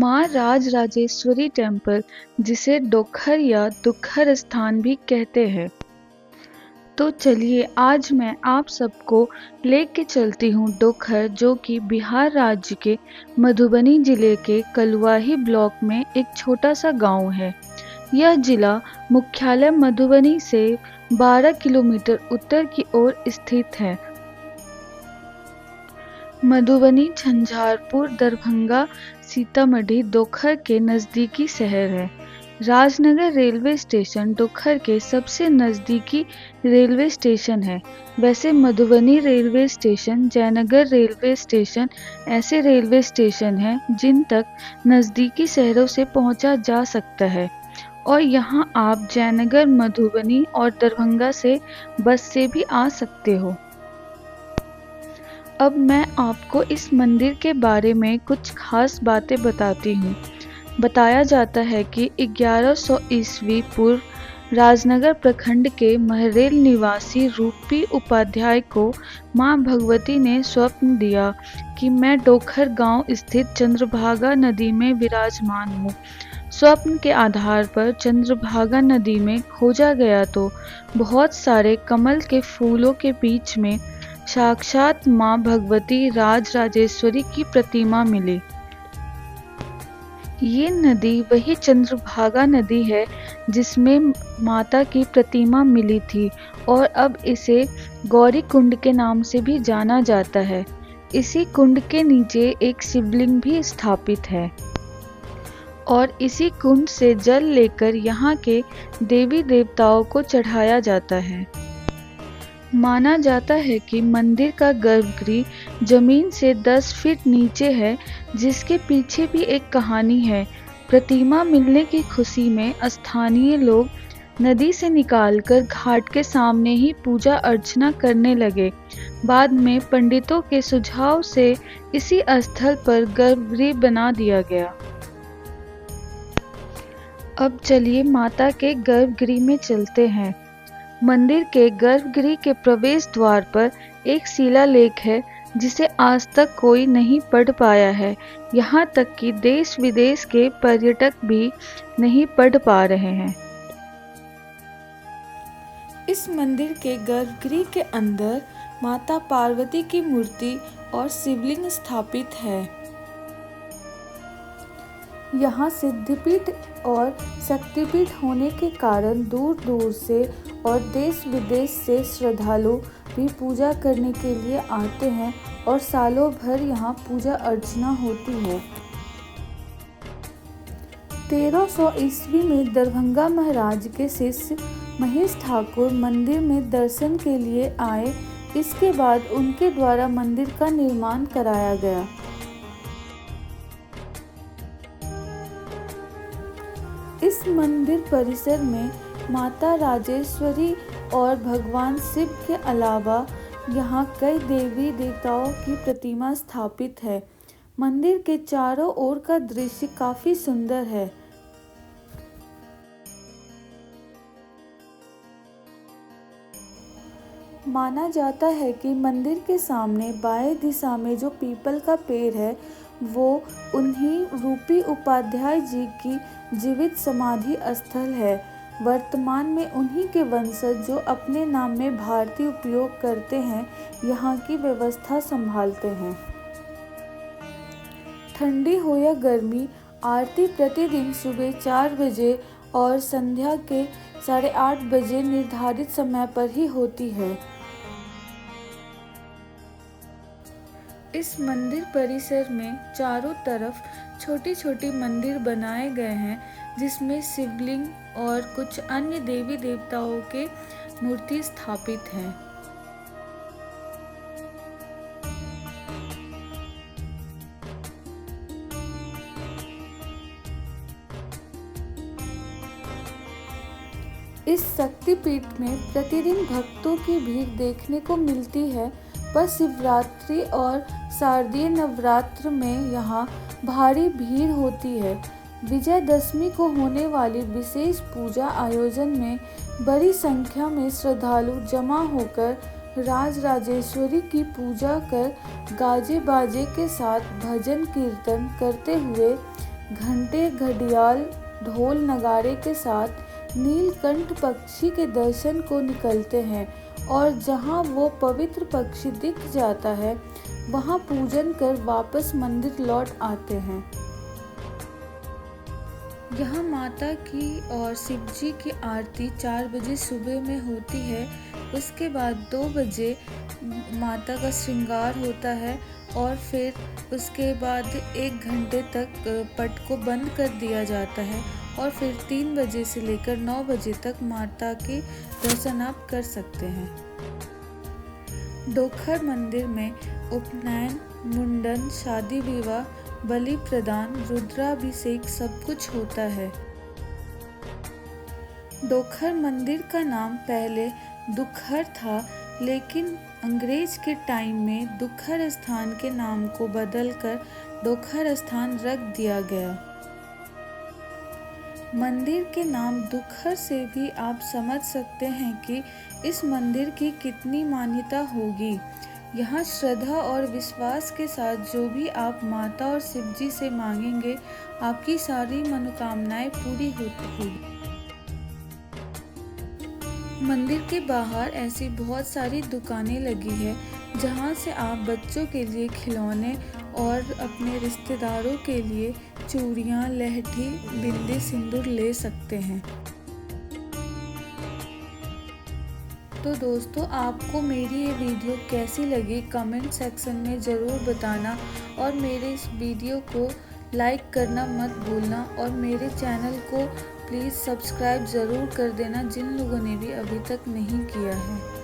माँ राजराजेश्वरी टेम्पल, जिसे डोखर या दुखर स्थान भी कहते हैं। तो चलिए आज मैं आप सबको लेके चलती हूँ डोखर, जो कि बिहार राज्य के मधुबनी जिले के कलुआही ब्लॉक में एक छोटा सा गांव है। यह जिला मुख्यालय मधुबनी से 12 किलोमीटर उत्तर की ओर स्थित है। मधुबनी झंझारपुर, दरभंगा, सीतामढ़ी, डोखर के नज़दीकी शहर है। राजनगर रेलवे स्टेशन डोखर के सबसे नज़दीकी रेलवे स्टेशन है। वैसे Madhubani railway station, Jaynagar railway station ऐसे रेलवे स्टेशन हैं जिन तक नज़दीकी शहरों से पहुंचा जा सकता है और यहां आप जयनगर, मधुबनी और दरभंगा से बस से भी आ सकते हो। अब मैं आपको इस मंदिर के बारे में कुछ खास बातें बताती हूँ। बताया जाता है कि 1100 ईस्वी पूर्व राजनगर प्रखंड के महरेल निवासी रूपी उपाध्याय को मां भगवती ने स्वप्न दिया कि मैं डोखर गांव स्थित चंद्रभागा नदी में विराजमान हूँ। स्वप्न के आधार पर चंद्रभागा नदी में खोजा गया तो बहुत सारे कमल के फूलों के बीच में साक्षात मां भगवती राजराजेश्वरी की प्रतिमा मिली। ये नदी वही चंद्रभागा नदी है जिसमें माता की प्रतिमा मिली थी और अब इसे गौरी कुंड के नाम से भी जाना जाता है। इसी कुंड के नीचे एक शिवलिंग भी स्थापित है और इसी कुंड से जल लेकर यहाँ के देवी देवताओं को चढ़ाया जाता है। माना जाता है कि मंदिर का गर्भगृह जमीन से 10 फीट नीचे है, जिसके पीछे भी एक कहानी है। प्रतिमा मिलने की खुशी में स्थानीय लोग नदी से निकालकर घाट के सामने ही पूजा अर्चना करने लगे। बाद में पंडितों के सुझाव से इसी स्थल पर गर्भगृह बना दिया गया। अब चलिए माता के गर्भगृह में चलते हैं। मंदिर के गर्भगृह के प्रवेश द्वार पर एक शिलालेख है जिसे आज तक कोई नहीं पढ़ पाया है। यहाँ तक कि देश विदेश के पर्यटक भी नहीं पढ़ पा रहे हैं। इस मंदिर के गर्भगृह के अंदर माता पार्वती की मूर्ति और शिवलिंग स्थापित है। यहाँ सिद्धिपीठ और शक्तिपीठ होने के कारण दूर दूर से और देश विदेश से श्रद्धालु भी पूजा करने के लिए आते हैं और सालों भर यहाँ पूजा अर्चना होती है। 1300 ईस्वी में दरभंगा महाराज के शिष्य महेश ठाकुर मंदिर में दर्शन के लिए आए। इसके बाद उनके द्वारा मंदिर का निर्माण कराया गया। इस मंदिर परिसर में माता राजेश्वरी और भगवान शिव के अलावा यहाँ कई देवी देवताओं की प्रतिमा स्थापित है। मंदिर के चारों ओर का दृश्य काफी सुंदर है। माना जाता है कि मंदिर के सामने बाएं दिशा में जो पीपल का पेड़ है वो उन्हीं रूपी उपाध्याय जी की जीवित समाधि स्थल है। वर्तमान में उन्हीं के वंशज जो अपने नाम में भारतीय उपयोग करते हैं यहाँ की व्यवस्था संभालते हैं। ठंडी हो या गर्मी, आरती प्रतिदिन सुबह 4 बजे और संध्या के 8:30 बजे निर्धारित समय पर ही होती है। इस मंदिर परिसर में चारों तरफ छोटी छोटी मंदिर बनाए गए हैं जिसमें शिवलिंग और कुछ अन्य देवी देवताओं के मूर्ति स्थापित हैं। इस शक्तिपीठ में प्रतिदिन भक्तों की भीड़ देखने को मिलती है, पर शिवरात्रि और शारदीय नवरात्र में यहाँ भारी भीड़ होती है। विजयदशमी को होने वाली विशेष पूजा आयोजन में बड़ी संख्या में श्रद्धालु जमा होकर राजराजेश्वरी की पूजा कर गाजे बाजे के साथ भजन कीर्तन करते हुए घंटे, घड़ियाल, ढोल, नगाड़े के साथ नीलकंठ पक्षी के दर्शन को निकलते हैं और जहाँ वो पवित्र पक्षी दिख जाता है वहाँ पूजन कर वापस मंदिर लौट आते हैं। यहाँ माता की और शिव जी की आरती 4 बजे सुबह में होती है। उसके बाद 2 बजे माता का श्रृंगार होता है और फिर उसके बाद 1 घंटे तक पट को बंद कर दिया जाता है और फिर 3 बजे से लेकर 9 बजे तक माता के दर्शन आप कर सकते हैं। डोखर मंदिर में उपनयन, मुंडन, शादी विवाह, बलि प्रदान, रुद्राभिषेक सब कुछ होता है। डोखर मंदिर का नाम पहले दुखहर था, लेकिन अंग्रेज के टाइम में दुखहर स्थान के नाम को बदलकर डोखर स्थान रख दिया गया। मंदिर के नाम दुखहर से भी आप समझ सकते हैं कि इस मंदिर की कितनी मान्यता होगी। यहाँ श्रद्धा और विश्वास के साथ जो भी आप माता और शिव जी से मांगेंगे, आपकी सारी मनोकामनाएं पूरी होगी। मंदिर के बाहर ऐसी बहुत सारी दुकानें लगी है जहाँ से आप बच्चों के लिए खिलौने और अपने रिश्तेदारों के लिए चूड़ियाँ, लहठी, बिंदी, सिंदूर ले सकते हैं। तो दोस्तों, आपको मेरी ये वीडियो कैसी लगी कमेंट सेक्शन में ज़रूर बताना और मेरे इस वीडियो को लाइक करना मत भूलना और मेरे चैनल को प्लीज़ सब्सक्राइब ज़रूर कर देना जिन लोगों ने भी अभी तक नहीं किया है।